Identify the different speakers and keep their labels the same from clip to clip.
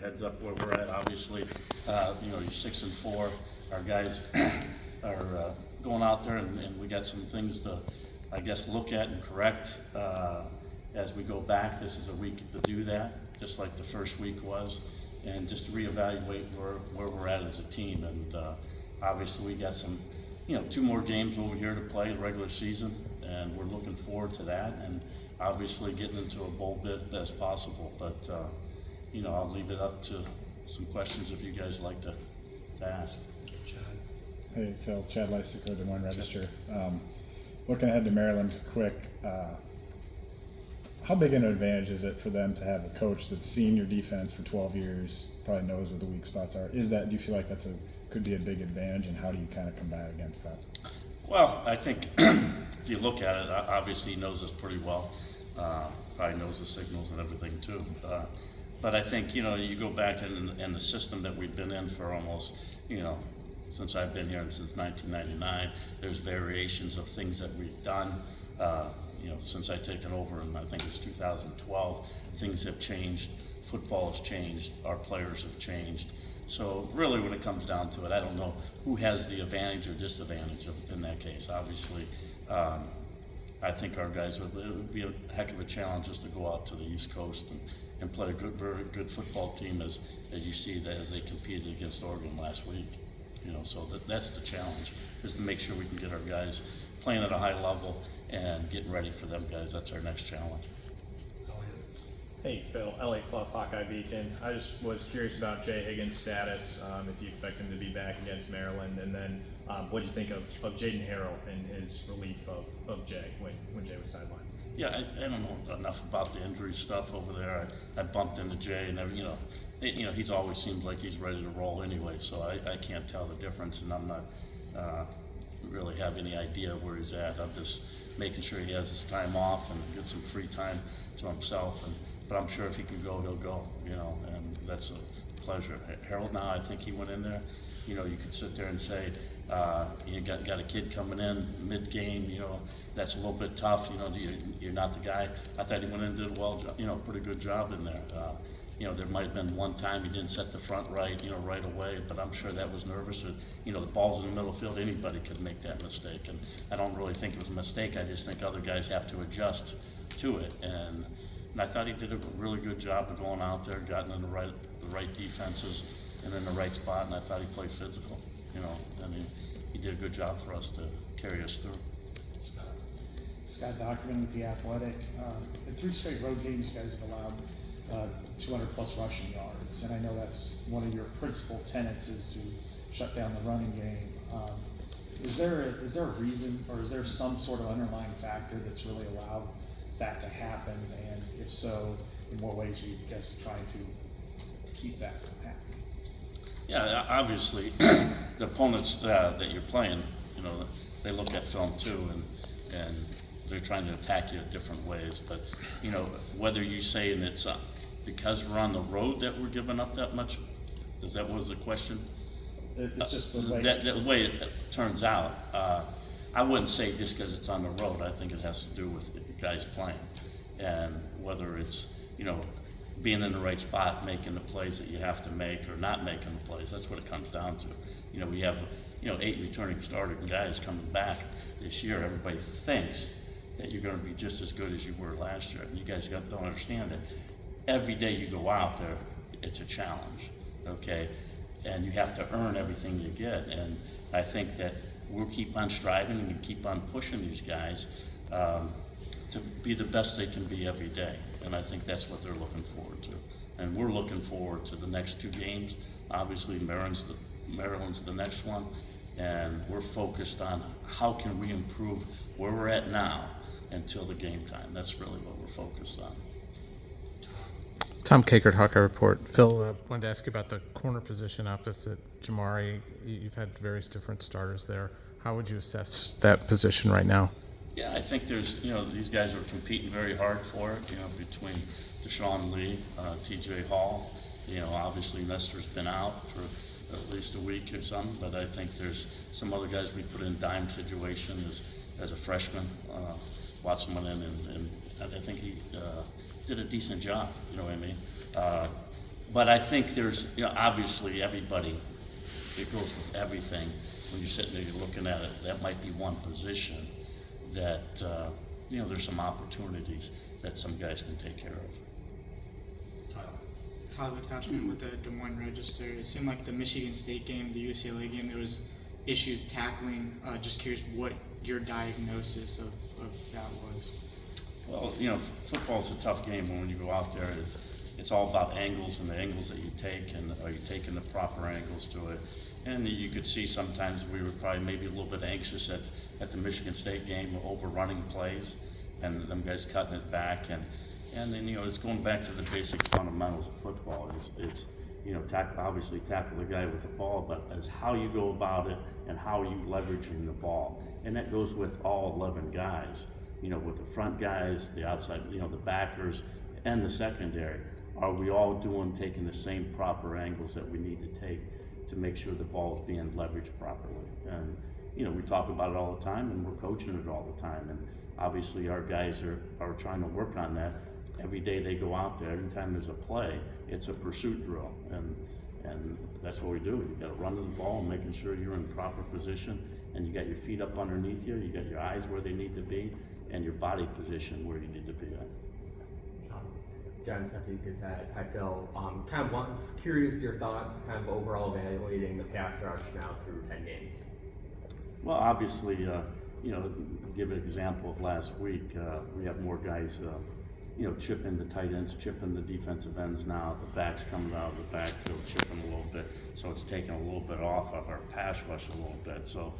Speaker 1: a heads up where we're at. Obviously, you're 6-4. Our guys are going out there, and we got some things to, I guess, look at and correct as we go back. This is a week to do that, just like the first week was, and just to reevaluate where we're at as a team. And obviously, we got some, 2 more games over here to play the regular season, and we're looking forward to that. And obviously, getting into a bowl bid as possible. But I'll leave it up to some questions if you guys like to ask.
Speaker 2: Chad.
Speaker 3: Hey Phil, Chad Leisiker, Des Moines Register. Looking ahead to Maryland quick, how big an advantage is it for them to have a coach that's seen your defense for 12 years, probably knows where the weak spots are? Do you feel like could be a big advantage, and how do you kind of combat against that?
Speaker 1: Well, I think if you look at it, obviously he knows us pretty well. Probably knows the signals and everything too. But I think, you go back in the system that we've been in for almost, since I've been here and since 1999, there's variations of things that we've done. Since I've taken over, and I think it's 2012, things have changed. Football has changed. Our players have changed. So really, when it comes down to it, I don't know who has the advantage or disadvantage in that case. Obviously, I think our guys it would be a heck of a challenge just to go out to the East Coast and play a very good football team as you see that as they competed against Oregon last week. So that's the challenge, is to make sure we can get our guys playing at a high level and getting ready for them guys. That's our next challenge.
Speaker 4: Hey Phil, Elliot Clough, Hawkeye Beacon. I just was curious about Jay Higgins' status, if you expect him to be back against Maryland, and then what do you think of Jaden Harrell and his relief of Jay when Jay was sidelined?
Speaker 1: Yeah, I don't know enough about the injury stuff over there. I bumped into Jay, and he's always seemed like he's ready to roll anyway, so I can't tell the difference, and I'm not really have any idea where he's at. I'm just making sure he has his time off and gets some free time to himself. But I'm sure if he can go, he'll go, and that's a pleasure. Harold, now I think he went in there. You could sit there and say, you got a kid coming in mid-game, that's a little bit tough, you're not the guy. I thought he went in and did pretty good job in there. There might have been one time he didn't set the front right away, but I'm sure that was nervous. The ball's in the middle field, anybody could make that mistake, and I don't really think it was a mistake. I just think other guys have to adjust to it, and I thought he did a really good job of going out there, gotten in the right defenses and in the right spot, and I thought he played physical. He did a good job for us to carry us through.
Speaker 5: Scott Dockerman with The Athletic. In 3 straight road games, you guys have allowed 200 plus rushing yards, and I know that's one of your principal tenets is to shut down the running game. Is there a reason, or is there some sort of underlying factor that's really allowed that to happen? And if so, in what ways are you guys trying to keep that from happening?
Speaker 1: Yeah, obviously, the opponents that you're playing, they look at film too, and they're trying to attack you in different ways. But whether you say and it's because we're on the road that we're giving up that much, is that was the question?
Speaker 5: It's just the way
Speaker 1: the way it turns out. I wouldn't say just because it's on the road. I think it has to do with the guys playing, and whether it's being in the right spot, making the plays that you have to make, or not making the plays. That's what it comes down to. We have 8 returning starting guys coming back this year. Everybody thinks that you're going to be just as good as you were last year, and you guys don't understand that. Every day you go out there, it's a challenge, okay? And you have to earn everything you get. And I think that we'll keep on striving and we keep on pushing these guys to be the best they can be every day. And I think that's what they're looking forward to. And we're looking forward to the next 2 games. Obviously, Maryland's the next one. And we're focused on how can we improve where we're at now until the game time. That's really what we're focused on.
Speaker 2: Tom Kakert, Hawkeye Report. Phil, wanted to ask you about the corner position opposite Jamari. You've had various different starters there. How would you assess that position right now?
Speaker 1: Yeah, I think there's, these guys are competing very hard for it, between Deshaun Lee, TJ Hall. Obviously Nestor's been out for at least a week or something, but I think there's some other guys we put in dime situation as a freshman. Watson went in and I think he did a decent job, you know what I mean? But I think there's, obviously everybody, it goes with everything. When you're sitting there, you're looking at it, that might be one position that, there's some opportunities that some guys can take care of.
Speaker 6: Tyler Attachment with the Des Moines Register. It seemed like the Michigan State game, the UCLA game, there was issues tackling. Just curious what your diagnosis of that was.
Speaker 1: Well, football's a tough game, and when you go out there, it's all about angles and the angles that you take, and are you taking the proper angles to it. And you could see sometimes we were probably maybe a little bit anxious at the Michigan State game, overrunning plays, and them guys cutting it back, and then it's going back to the basic fundamentals of football. It's obviously tackle the guy with the ball, but it's how you go about it and how you leveraging the ball, and that goes with all 11 guys. With the front guys, the outside, the backers, and the secondary. Are we all taking the same proper angles that we need to take to make sure the ball is being leveraged properly? And we talk about it all the time, and we're coaching it all the time. And obviously, our guys are trying to work on that. Every day they go out there, every time there's a play, it's a pursuit drill, and that's what we do. You got to run to the ball and making sure you're in proper position, and you got your feet up underneath you, you got your eyes where they need to be, and your body position where you need to be at.
Speaker 7: John Steffi Gazette. Hi Phil. Curious your thoughts, kind of overall evaluating the pass rush now through 10 games.
Speaker 1: Well, obviously, give an example of last week. We have more guys, chipping the tight ends, chipping the defensive ends now. The backs coming out of the backfield, chipping a little bit. So it's taking a little bit off of our pass rush a little bit. So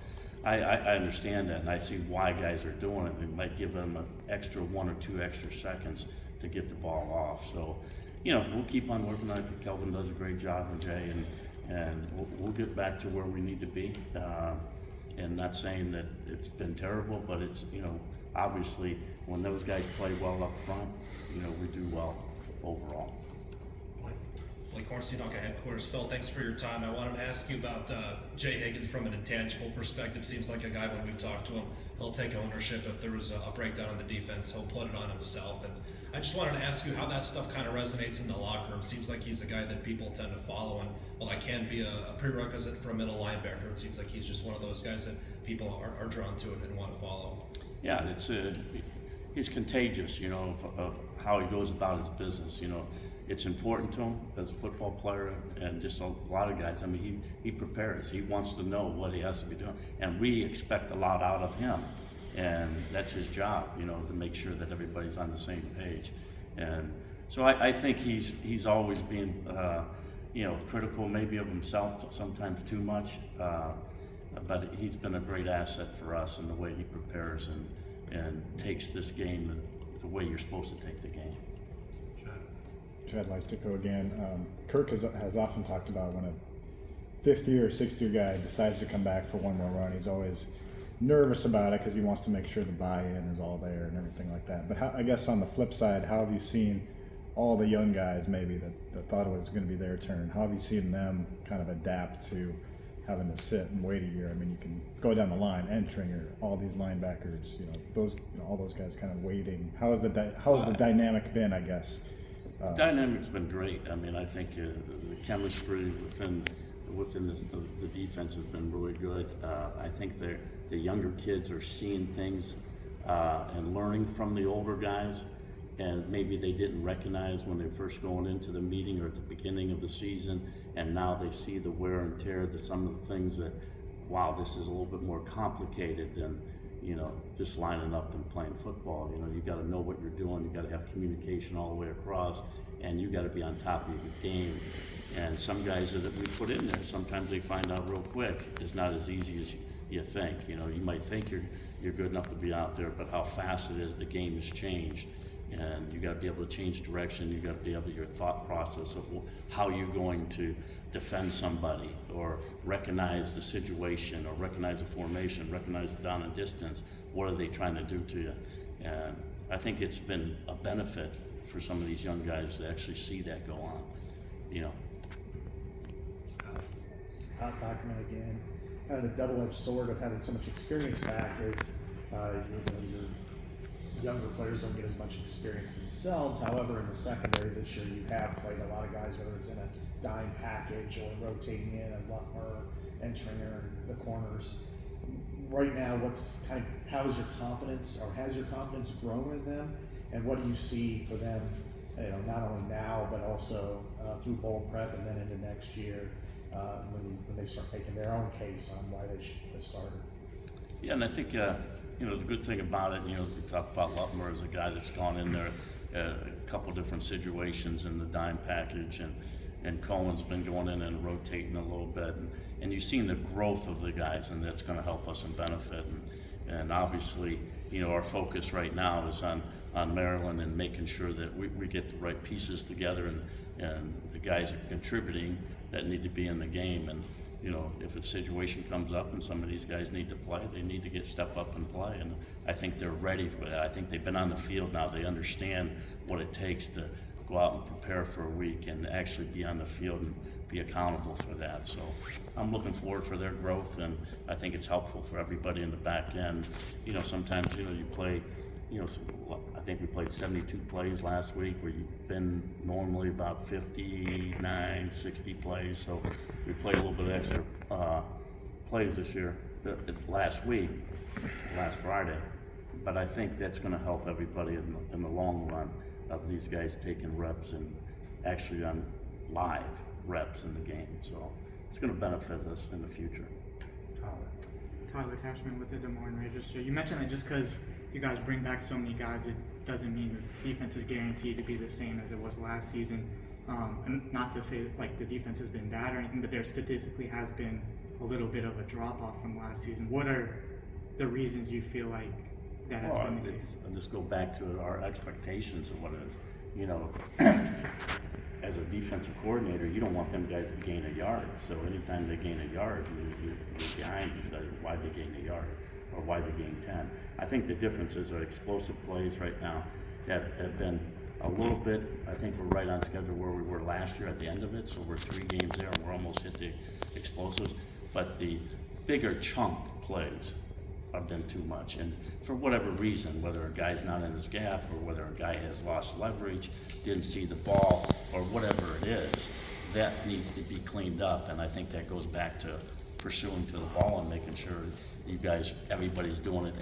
Speaker 1: I understand that, and I see why guys are doing it. It might give them an extra 1 or 2 extra seconds to get the ball off. So, we'll keep on working on it. I think Kelvin does a great job, and Jay, and we'll get back to where we need to be. And not saying that it's been terrible, but it's, obviously when those guys play well up front, we do well overall.
Speaker 8: Blake Hornstein, Hawkeye Headquarters. Phil, thanks for your time. I wanted to ask you about Jay Higgins from an intangible perspective. Seems like a guy, when we talk to him, he'll take ownership. If there was a breakdown on the defense, he'll put it on himself. And I just wanted to ask you how that stuff kind of resonates in the locker room. Seems like he's a guy that people tend to follow, and while that can be a prerequisite for a middle linebacker, it seems like he's just one of those guys that people are drawn to it and want to follow.
Speaker 1: Yeah, he's contagious, of how he goes about his business. It's important to him as a football player, and just a lot of guys. I mean, he prepares. He wants to know what he has to be doing, and we expect a lot out of him. And that's his job, to make sure that everybody's on the same page. And so I think he's always being, critical maybe of himself, sometimes too much. But he's been a great asset for us in the way he prepares and takes this game the way you're supposed to take the game.
Speaker 3: Chad Lystico again. Kirk has often talked about when a 5th year or 6th year guy decides to come back for one more run, he's always nervous about it because he wants to make sure the buy-in is all there and everything like that. But I guess on the flip side, how have you seen all the young guys maybe that thought it was going to be their turn? How have you seen them kind of adapt to having to sit and wait a year? I mean, you can go down the line, Entringer, all these linebackers, all those guys kind of waiting. How has the dynamic been, I guess?
Speaker 1: The dynamic's been great. I mean, I think the chemistry within the defense has been really good. I think the younger kids are seeing things and learning from the older guys, and maybe they didn't recognize when they're first going into the meeting or at the beginning of the season, and now they see the wear and tear, that some of the things that, wow, this is a little bit more complicated than just lining up and playing football. You got to know what you're doing. You got to have communication all the way across, and you got to be on top of your game. And some guys that we put in there, sometimes they find out real quick it's not as easy as you think. You might think you're good enough to be out there, but how fast it is, the game has changed, and you got to be able to change direction. You got to be able to your thought process of how you're going to defend somebody, or recognize the situation, or recognize the formation, recognize the down and distance. What are they trying to do to you? And I think it's been a benefit for some of these young guys to actually see that go on.
Speaker 5: Scott Bachman again. Kind of the double-edged sword of having so much experience back is you're younger players don't get as much experience themselves. However, in the secondary this year, you have played a lot of guys, whether it's in a dime package or rotating in a Lutmer entering the corners. Right now, how is your confidence, or has your confidence grown in them, and what do you see for them, not only now but also through bowl prep and then into next year when they start making their own case on why they should be the starter?
Speaker 1: Yeah, and I think the good thing about it, we talk about Lutmer as a guy that's gone in there a couple different situations in the dime package, and Cohen's been going in and rotating a little bit, and you've seen the growth of the guys, and that's going to help us and benefit. And obviously, our focus right now is on Maryland and making sure that we get the right pieces together, and the guys are contributing that need to be in the game. And if a situation comes up and some of these guys need to play, they need to step up and play. And I think they're ready for that. I think they've been on the field now. They understand what it takes to go out and prepare for a week and actually be on the field and be accountable for that. So I'm looking forward for their growth, and I think it's helpful for everybody in the back end. Sometimes, you play, I think we played 72 plays last week, where you've been normally about 59, 60 plays. So we played a little bit extra plays this year, last Friday. But I think that's going to help everybody in the long run of these guys taking reps and actually on live reps in the game. So it's going to benefit us in the future.
Speaker 6: Tyler Tashman with the Des Moines Register. You mentioned that just because you guys bring back so many guys, it doesn't mean the defense is guaranteed to be the same as it was last season. And not to say like the defense has been bad or anything, but there statistically has been a little bit of a drop off from last season. What are the reasons you feel like that has been the case?
Speaker 1: I'll just go back to our expectations of what it is. As a defensive coordinator, you don't want them guys to gain a yard. So anytime they gain a yard, you're behind. You say, why they gain a yard, or why they gain 10. I think the differences are explosive plays right now have been a little bit. I think we're right on schedule where we were last year at the end of it. So we're 3 games there, and we're almost hit the explosives. But the bigger chunk plays have been too much, and for whatever reason, whether a guy's not in his gap or whether a guy has lost leverage, didn't see the ball, or whatever it is, that needs to be cleaned up. And I think that goes back to pursuing to the ball and making sure everybody's doing it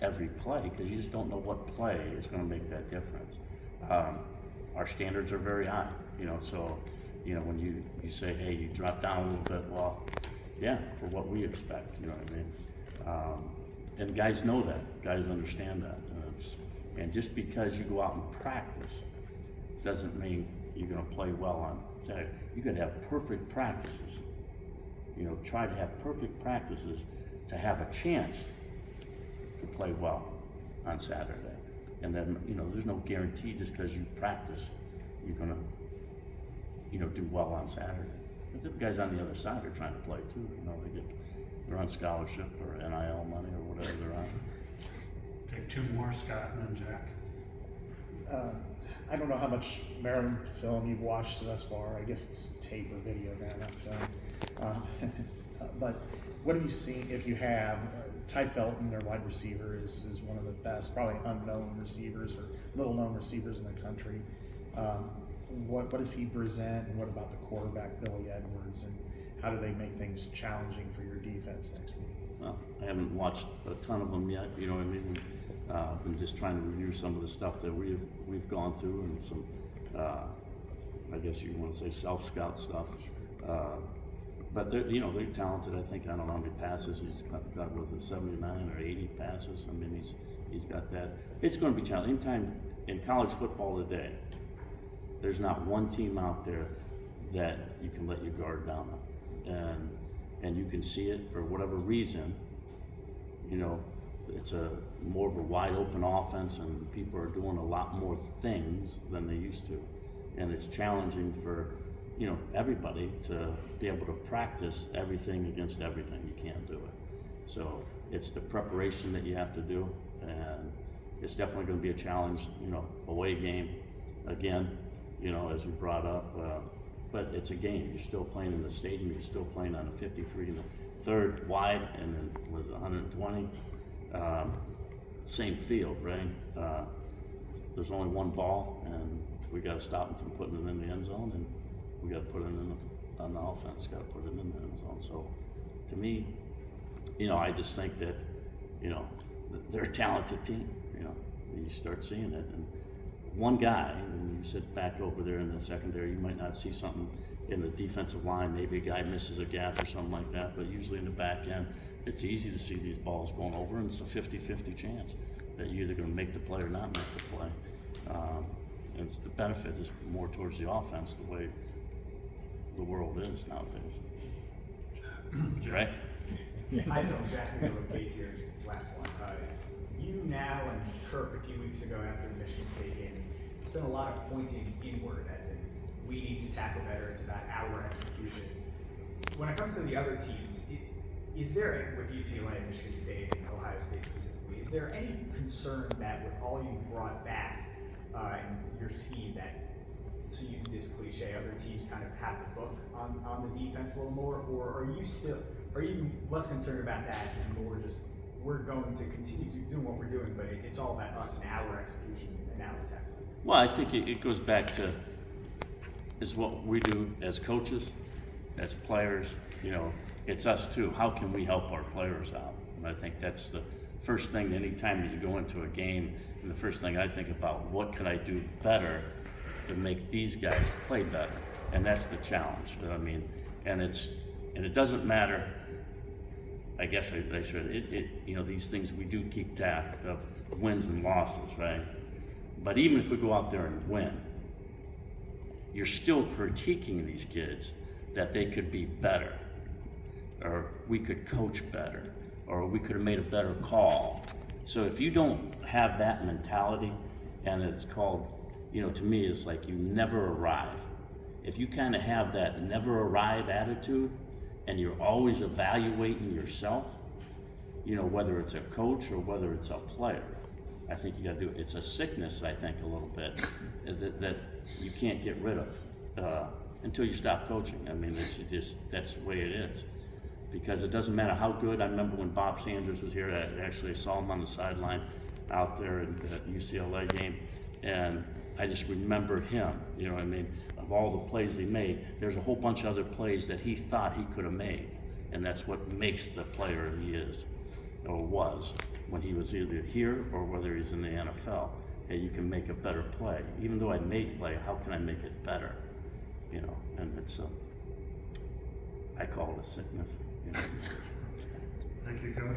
Speaker 1: every play, because you just don't know what play is going to make that difference. Our standards are very high, so when you say, hey, you drop down a little bit, well, yeah, for what we expect, you know what I mean? And guys know that. Guys understand that. And just because you go out and practice doesn't mean you're going to play well on Saturday. You got to have perfect practices. Try to have perfect practices to have a chance to play well on Saturday. And then, there's no guarantee just because you practice, you're going to, do well on Saturday. Because the guys on the other side are trying to play too. They're on scholarship or NIL money or whatever they're on.
Speaker 9: Take 2 more, Scott, and then Jack.
Speaker 5: I don't know how much Maryland film you've watched thus far. I guess it's tape or video now, not film. But what have you seen, if you have? Ty Felton, their wide receiver, is one of the best, probably unknown receivers or little-known receivers in the country. What does he present, and what about the quarterback, Billy Edwards, and how do they make things challenging for your defense next week?
Speaker 1: Well, I haven't watched a ton of them yet, you know what I mean? I'm just trying to review some of the stuff that we've gone through, and some, I guess you want to say self-scout stuff. But they're talented. I think, I don't know how many passes he's got, was it 79 or 80 passes? I mean, he's got that. It's going to be challenging. Anytime in college football today, there's not one team out there that you can let your guard down on. And you can see it for whatever reason. It's more of a wide open offense, and people are doing a lot more things than they used to. And it's challenging for, everybody to be able to practice everything against everything. You can't do it. So it's the preparation that you have to do, and it's definitely going to be a challenge, away game again, as you brought up. But it's a game. You're still playing in the stadium. You're still playing on a 53 in the third wide, and then was 120. same field, right? There's only one ball, and we got to stop them from putting it in the end zone, and we got to put it in on the offense. Got to put it in the end zone. So, to me, I just think that, they're a talented team. You start seeing it, and one guy, and you sit back over there in the secondary, you might not see something in the defensive line. Maybe a guy misses a gap or something like that, but usually in the back end, it's easy to see these balls going over, and it's a 50-50 chance that you're either going to make the play or not make the play. And the benefit is more towards the offense, the way the world is nowadays. Right?
Speaker 10: I know exactly what case here. Last one. You now and Kirk a few weeks ago after the Michigan State game, it's been a lot of pointing inward, as in we need to tackle better. It's about our execution. When it comes to the other teams, is there, with UCLA, Michigan State, and Ohio State specifically, is there any concern that with all you've brought back in your scheme, that, to use this cliche, other teams kind of have the book on the defense a little more, or are you less concerned about that and more just, we're going to continue doing what we're doing, but it's all about us and our execution and our tackling?
Speaker 1: Well, I think it goes back to is what we do as coaches, as players. It's us too. How can we help our players out? And I think that's the first thing. Anytime that you go into a game, and the first thing I think about, what can I do better to make these guys play better? And that's the challenge. And it doesn't matter. I guess I should. These things we do keep track of wins and losses, right? But even if we go out there and win, you're still critiquing these kids that they could be better, or we could coach better, or we could have made a better call. So if you don't have that mentality, and it's called, to me, it's like you never arrive. If you kind of have that never arrive attitude, and you're always evaluating yourself, whether it's a coach or whether it's a player, I think you got to do it. It's a sickness, I think, a little bit that you can't get rid of until you stop coaching. That's the way it is, because it doesn't matter how good. I remember when Bob Sanders was here. I actually saw him on the sideline out there at the UCLA game, and I just remember him. Of all the plays he made, there's a whole bunch of other plays that he thought he could have made, and that's what makes the player he is or was when he was either here or whether he's in the NFL. Hey, you can make a better play. Even though I made play, how can I make it better? And it's I call it a sickness.
Speaker 9: Thank you, Coach.